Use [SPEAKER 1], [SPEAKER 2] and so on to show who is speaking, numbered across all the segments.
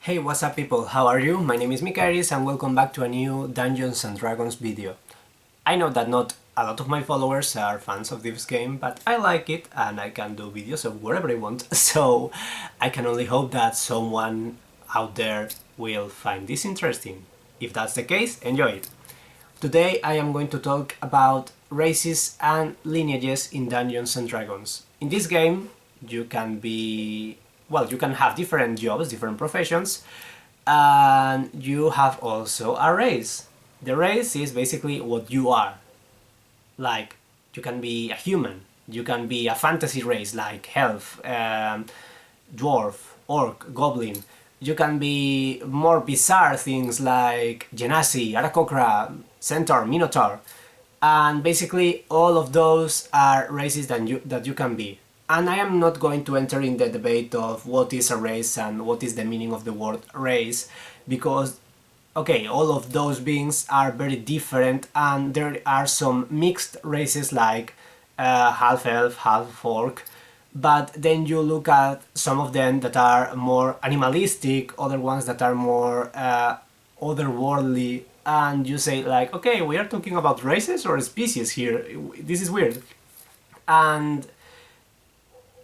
[SPEAKER 1] Hey, what's up people, how are you? My name is Micaerys and welcome back to a new Dungeons and Dragons video. I know that not a lot of my followers are fans of this game, but I like it and I can do videos of whatever I want, so I can only hope that someone out there will find this interesting. If that's the case, enjoy it! Today I am going to talk about races and lineages in Dungeons and Dragons. In this game you can be... well, you can have different jobs, different professions, and you have also a race. The race is basically what you are. Like, you can be a human, you can be a fantasy race like elf, dwarf, orc, goblin. You can be more bizarre things like Genesee, Aarakocra, Centaur, Minotaur. And basically all of those are races that you can be. And I am not going to enter in the debate of what is a race and what is the meaning of the word race, because, okay, all of those beings are very different and there are some mixed races like half-elf, half-orc, but then you look at some of them that are more animalistic, other ones that are more otherworldly, and you say like, okay, we are talking about races or species here, this is weird. And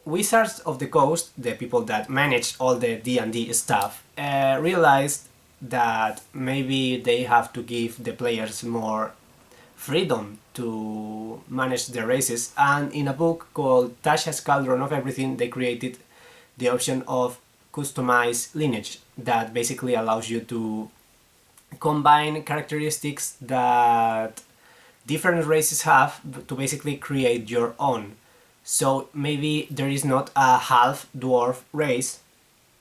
[SPEAKER 1] Wizards of the Coast, the people that manage all the D&D stuff, realized that maybe they have to give the players more freedom to manage their races, and in a book called Tasha's Cauldron of Everything they created the option of customized lineage that basically allows you to combine characteristics that different races have to basically create your own. So maybe there is not a half-dwarf race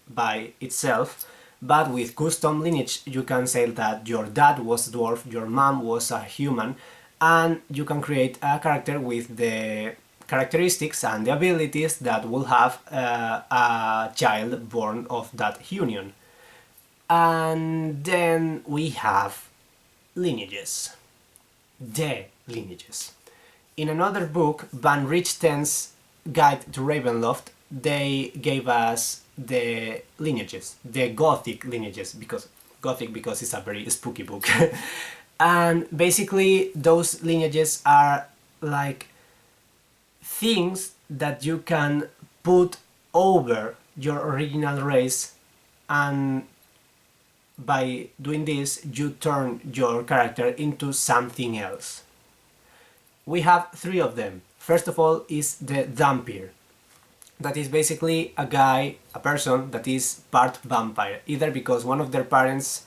[SPEAKER 1] by itself, but with custom lineage you can say that your dad was a dwarf, your mom was a human, and you can create a character with the characteristics and the abilities that will have a child born of that union. And then we have lineages. The lineages. In another book, Van Richten's Guide to Ravenloft, they gave us the lineages, the Gothic lineages, because it's a very spooky book. And basically those lineages are like things that you can put over your original race, and by doing this you turn your character into something else. We have three of them. First of all is the Vampire. That is basically a guy, a person that is part vampire, either because one of their parents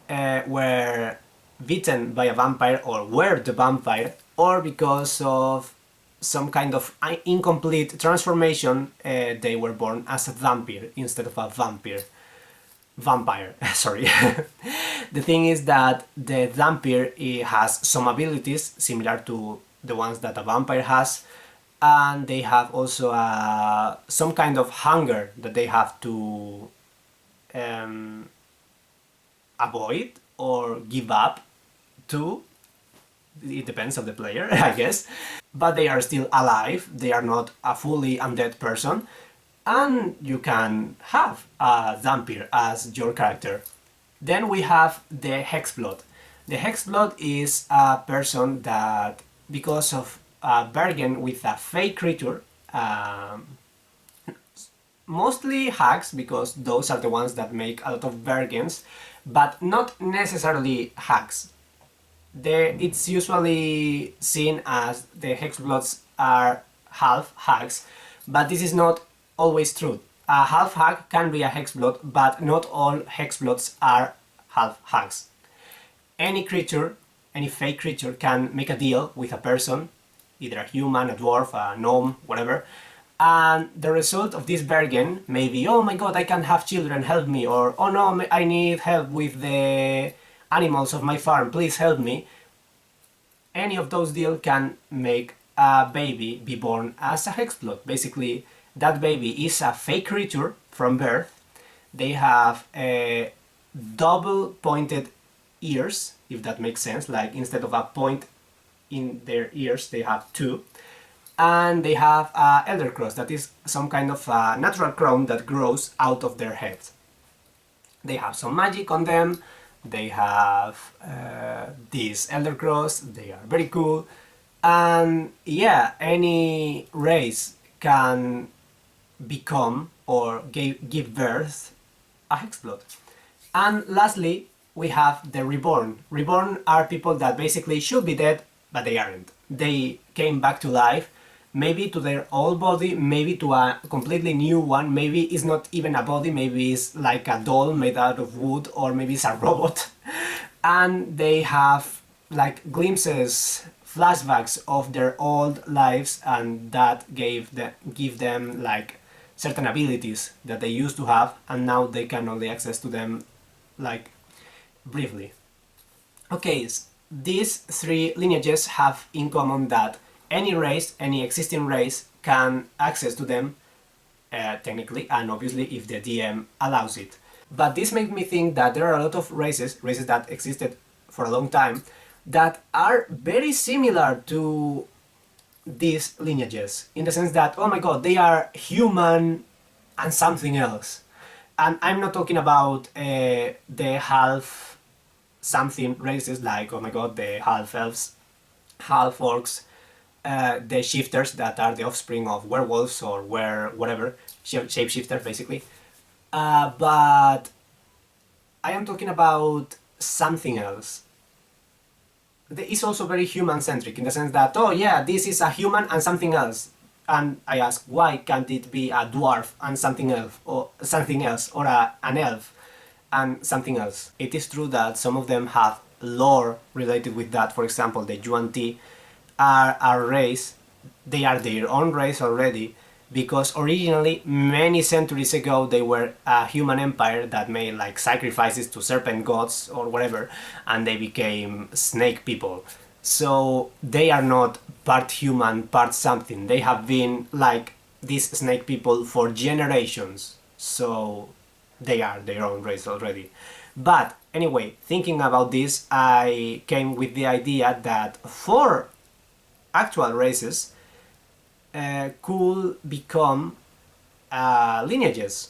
[SPEAKER 1] were bitten by a vampire or were the vampire, or because of some kind of incomplete transformation they were born as a vampire instead of a vampire, sorry. The thing is that the vampire has some abilities similar to the ones that a vampire has, and they have also some kind of hunger that they have to avoid or give up to. It depends on the player, I guess. But they are still alive, they are not a fully undead person, and you can have a vampire as your character. Then we have the Hexblot. The Hexblot is a person that, because of a bargain with a fake creature, mostly hags, because those are the ones that make a lot of bargains, but not necessarily hags. It's usually seen as the Hexblots are half hags, but this is not always true. A half hag can be a Hexblot, but not all Hexblots are half hags. Any creature, any fake creature can make a deal with a person, either a human, a dwarf, a gnome, whatever, and the result of this bargain may be, oh my god, I can't have children, help me, or oh no, I need help with the animals of my farm, please help me. Any of those deals can make a baby be born as a Hexblot. Basically, that baby is a fake creature from birth. They have double pointed ears, if that makes sense, like instead of a point in their ears they have two. And they have elder cross, that is some kind of natural crown that grows out of their heads. They have some magic on them, they have these Elder Cross, they are very cool, and yeah, any race can become or give birth a Hexblot. And lastly, we have the Reborn. Reborn are people that basically should be dead, but they aren't. They came back to life, maybe to their old body, maybe to a completely new one, maybe it's not even a body, maybe it's like a doll made out of wood, or maybe it's a robot. And they have like glimpses, flashbacks of their old lives, and that give them like certain abilities that they used to have, and now they can only access to them like briefly. Okay, these three lineages have in common that any race, any existing race, can access to them technically, and obviously if the DM allows it. But this makes me think that there are a lot of races that existed for a long time, that are very similar to these lineages, in the sense that, oh my god, they are human and something else. And I'm not talking about the half something races like, oh my god, the half elves, half orcs, the shifters that are the offspring of werewolves or whatever, shapeshifters basically. But I am talking about something else. It's also very human-centric, in the sense that, oh yeah, this is a human and something else. And I ask, why can't it be a dwarf and something else, or an elf and something else? It is true that some of them have lore related with that. For example, the Yuan-Ti are a race, they are their own race already, because originally, many centuries ago, they were a human empire that made like sacrifices to serpent gods or whatever, and they became snake people. So they are not part human, part something. They have been like these snake people for generations. So they are their own race already. But anyway, thinking about this, I came with the idea that 4 actual races could become lineages.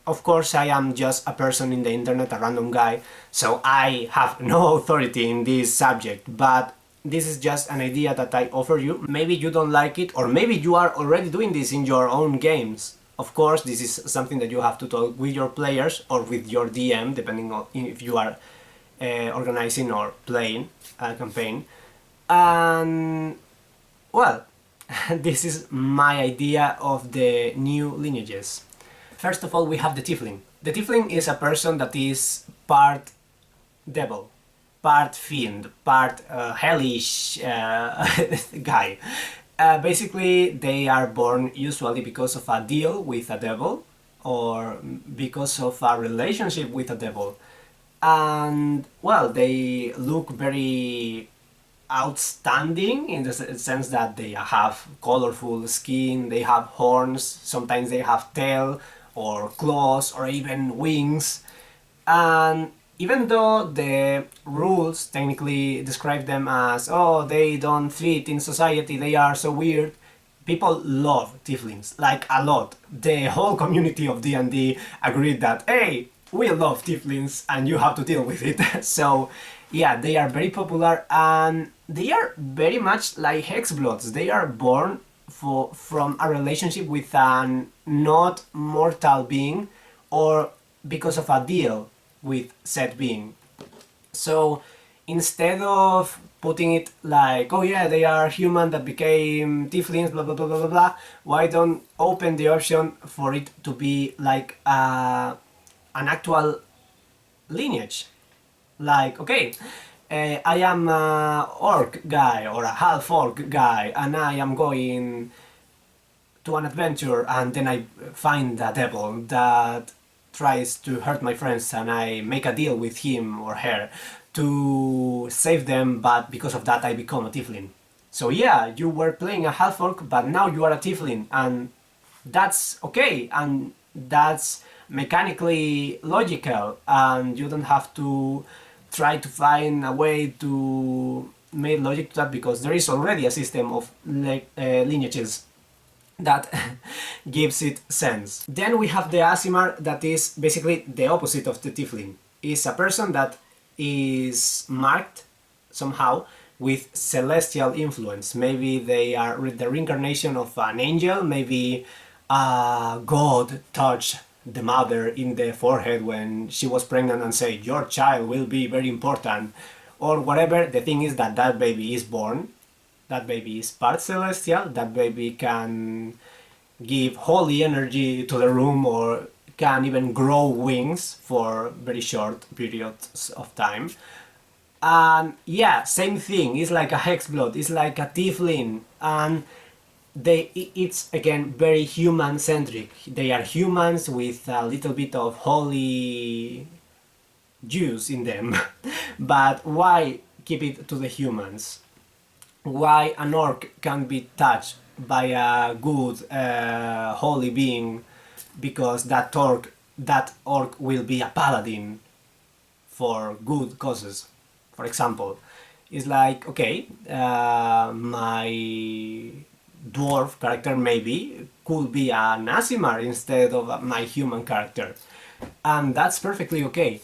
[SPEAKER 1] Of course, I am just a person in the internet, a random guy, so I have no authority in this subject, but this is just an idea that I offer you. Maybe you don't like it, or maybe you are already doing this in your own games. Of course, this is something that you have to talk with your players or with your DM, depending on if you are organizing or playing a campaign. And well, this is my idea of the new lineages. First of all, we have the Tifling. The Tifling is a person that is part devil, part fiend, part hellish guy. Basically, they are born usually because of a deal with a devil, or because of a relationship with a devil. And, well, they look very outstanding in the sense that they have colorful skin, they have horns, sometimes they have tail or claws or even wings. And even though the rules technically describe them as, oh, they don't fit in society, they are so weird, people love Tiflings, like a lot. The whole community of D&D agreed that, hey, we love Tiflings and you have to deal with it. So yeah, they are very popular, and they are very much like Hexblots. They are born from a relationship with an not mortal being, or because of a deal with said being. So instead of putting it like, oh yeah, they are human that became Tiflings, blah blah blah blah blah blah, why don't open the option for it to be like an actual lineage? Like, okay, I am a orc guy or a half orc guy, and I am going to an adventure, and then I find a devil that tries to hurt my friends, and I make a deal with him or her to save them, but because of that I become a Tifling. So yeah, you were playing a half orc, but now you are a Tifling, and that's okay, and that's mechanically logical, and you don't have to try to find a way to make logic to that, because there is already a system of lineages that gives it sense. Then we have the Asima, that is basically the opposite of the Tifling. It's a person that is marked somehow with celestial influence. Maybe they are the reincarnation of an angel, maybe God touched the mother in the forehead when she was pregnant and said, your child will be very important, or whatever. The thing is that that baby is born, that baby is part celestial, that baby can give holy energy to the room, or can even grow wings for very short periods of time. And yeah, same thing, it's like a Hexblot, it's like a Tifling, and it's again very human centric. They are humans with a little bit of holy juice in them. But why keep it to the humans? Why an orc can be touched by a good holy being? Because that orc will be a paladin for good causes. For example, it's like, okay, my dwarf character maybe could be an Asimar instead of my human character, and that's perfectly okay.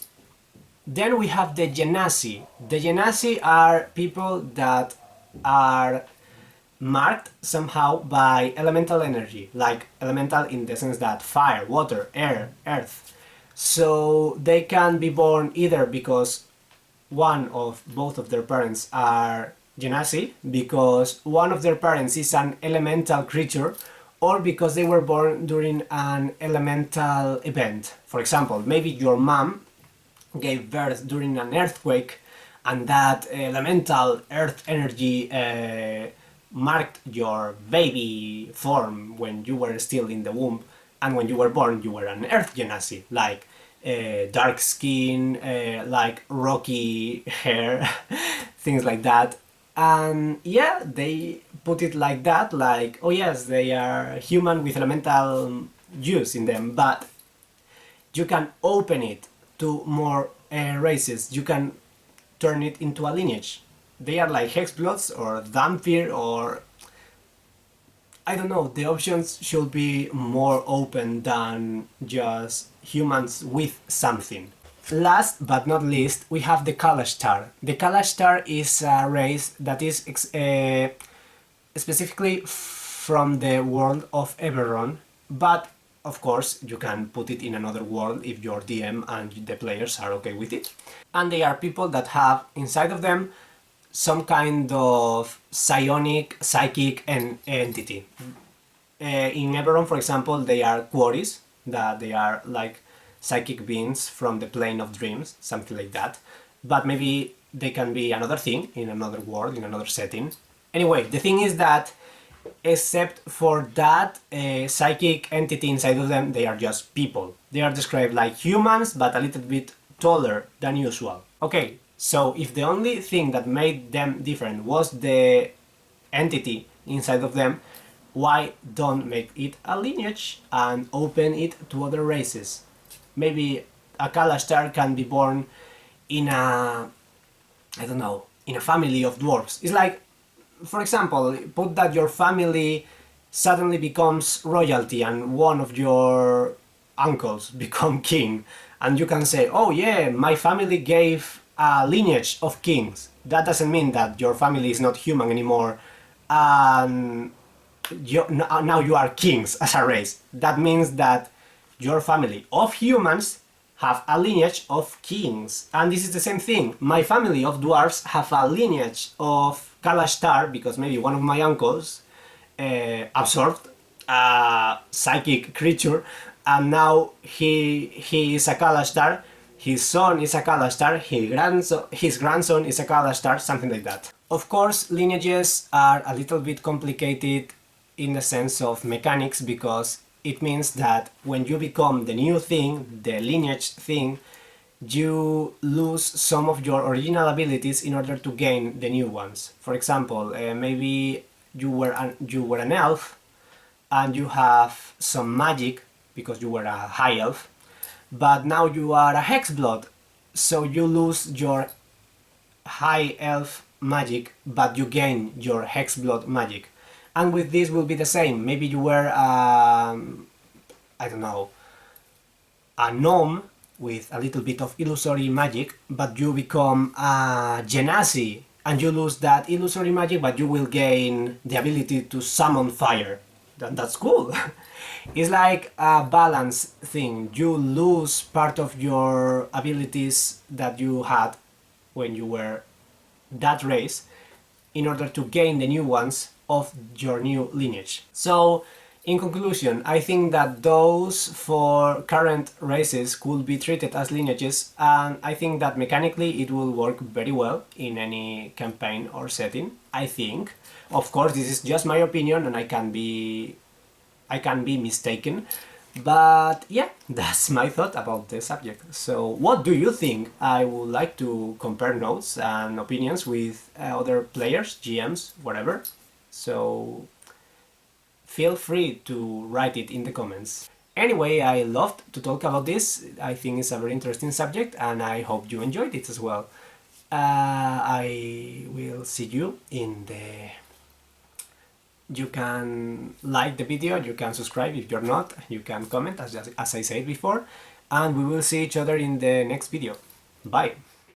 [SPEAKER 1] Then we have the Genesee. The Genesee are people that are marked somehow by elemental energy, like elemental in the sense that fire, water, air, earth. So they can be born either because one of both of their parents are Genasi, because one of their parents is an elemental creature, or because they were born during an elemental event. For example, maybe your mom gave birth during an earthquake, and that elemental earth energy marked your baby form when you were still in the womb, and when you were born you were an earth Genasi, like dark skin, like rocky hair, things like that. And yeah, they put it like that, like, oh yes, they are human with elemental juice in them, but you can open it to more races. You can turn it into a lineage. They are like Hexblots or Vampire, or I don't know, the options should be more open than just humans with something. Last but not least, we have the Kalashtar. The Kalashtar is a race that is specifically from the world of Eberron, but of course you can put it in another world if your DM and the players are okay with it. And they are people that have inside of them some kind of psionic, psychic entity. In Eberron, for example, they are quarries, that they are like psychic beings from the plane of dreams, something like that. But maybe they can be another thing in another world, in another setting. Anyway, the thing is that except for that psychic entity inside of them, they are just people. They are described like humans, but a little bit taller than usual. Okay, so if the only thing that made them different was the entity inside of them, why don't make it a lineage and open it to other races? Maybe a Kalashtar can be born in a, I don't know, in a family of dwarves. It's like, for example, put that your family suddenly becomes royalty and one of your uncles become king, and you can say, oh yeah, my family gave a lineage of kings. That doesn't mean that your family is not human anymore, and now you are kings as a race. That means that your family of humans have a lineage of kings. And this is the same thing. My family of dwarves have a lineage of Kalashtar, because maybe one of my uncles absorbed a psychic creature, and now he is a Kalashtar, his son is a Kalashtar, his grandson is a Kalashtar, something like that. Of course, lineages are a little bit complicated in the sense of mechanics, because it means that when you become the new thing, the lineage thing, you lose some of your original abilities in order to gain the new ones. For example, maybe you were an elf and you have some magic because you were a high elf, but now you are a Hexblot, so you lose your high elf magic, but you gain your Hexblot magic. And with this will be the same. Maybe you were, I don't know, a gnome with a little bit of illusory magic, but you become a Genesee, and you lose that illusory magic, but you will gain the ability to summon fire. That's cool. It's like a balance thing. You lose part of your abilities that you had when you were that race in order to gain the new ones of your new lineage. So, in conclusion, I think that those four current races could be treated as lineages, and I think that mechanically it will work very well in any campaign or setting, I think. Of course, this is just my opinion and I can be mistaken, but yeah, that's my thought about the subject. So what do you think? I would like to compare notes and opinions with other players, GMs, whatever. So feel free to write it in the comments. Anyway, I loved to talk about this. I think it's a very interesting subject and I hope you enjoyed it as well. I will see you in the... You can like the video, you can subscribe if you're not, you can comment as I said before, and we will see each other in the next video. Bye!